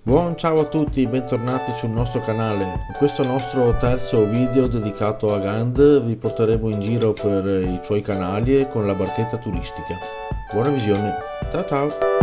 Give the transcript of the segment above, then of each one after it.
Buon ciao a tutti, bentornati sul nostro canale. In questo nostro terzo video dedicato a Gand vi porteremo in giro per i suoi canali e con la barchetta turistica. Buona visione, ciao ciao!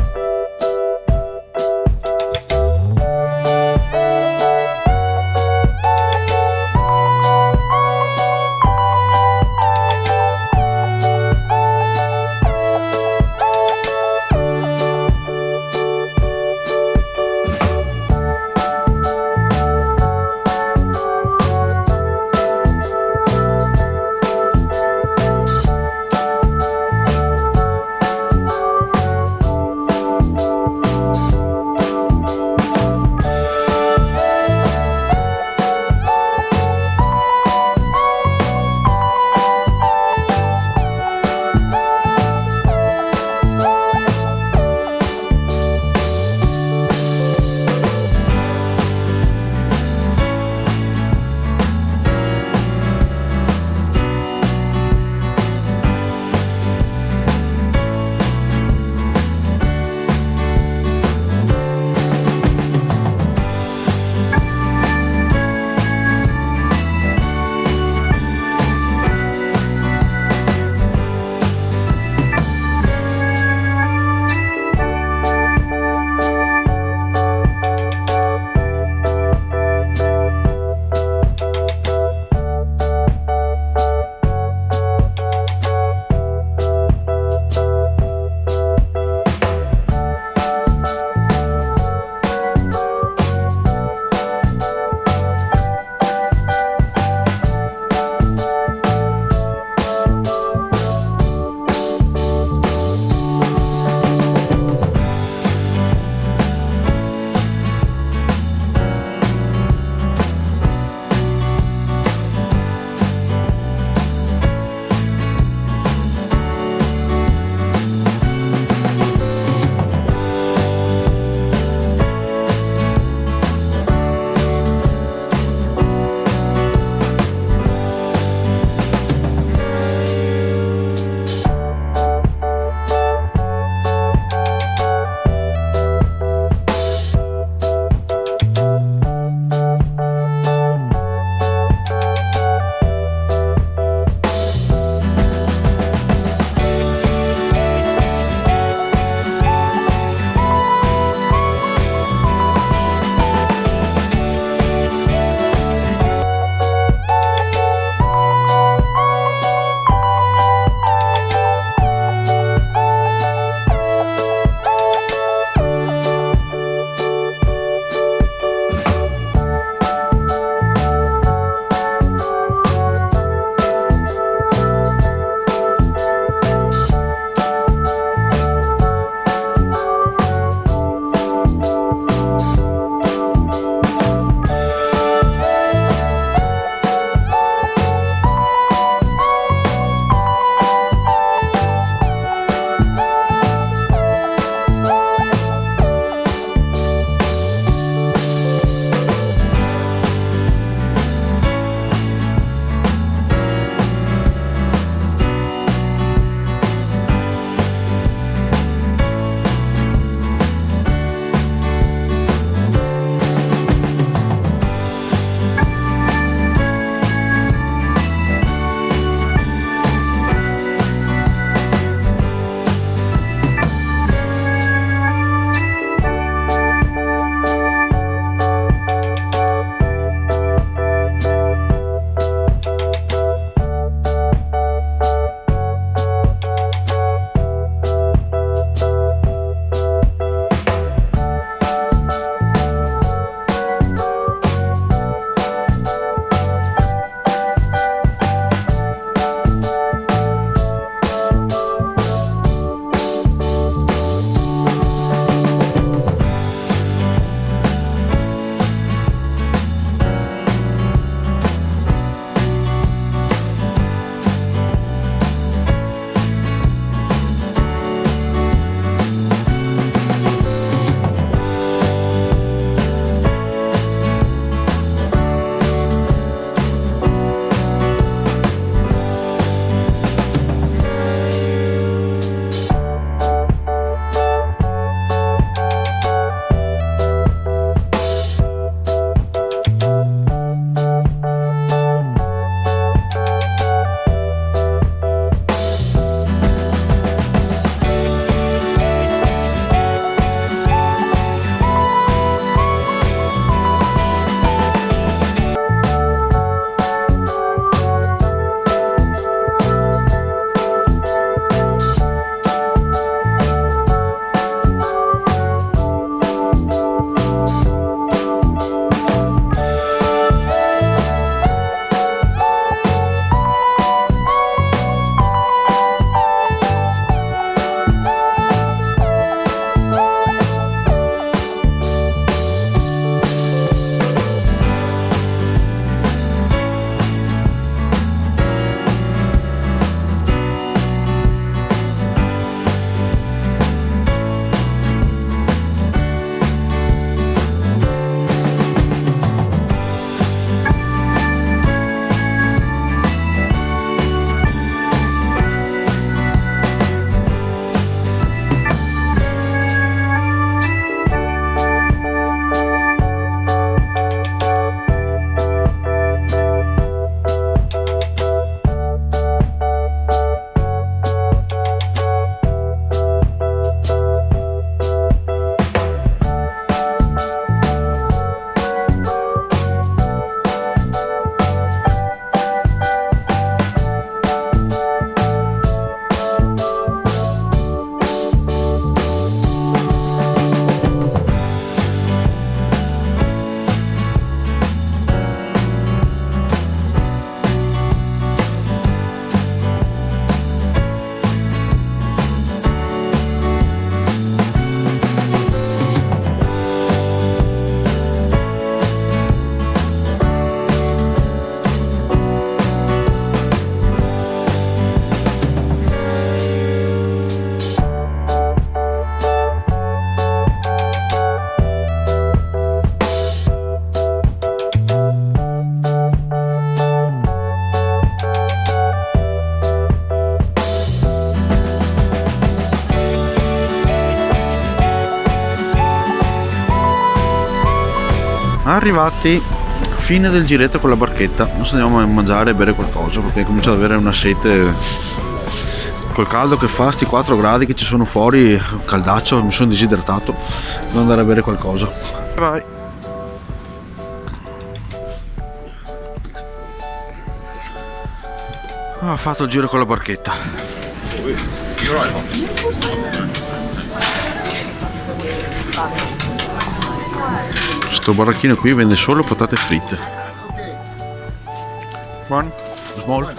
Arrivati, fine del giretto con la barchetta. Adesso andiamo a mangiare e bere qualcosa perché comincio ad avere una sete. Col caldo che fa, sti 4 gradi che ci sono fuori, caldaccio, mi sono disidratato. Devo andare a bere qualcosa. Vai. Ho fatto il giro con la barchetta. Sto baracchino qui vende solo patate fritte. One, small.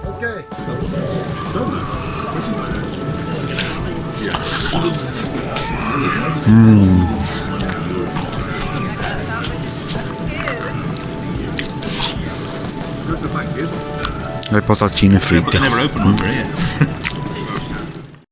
Okay. Le patatine fritte.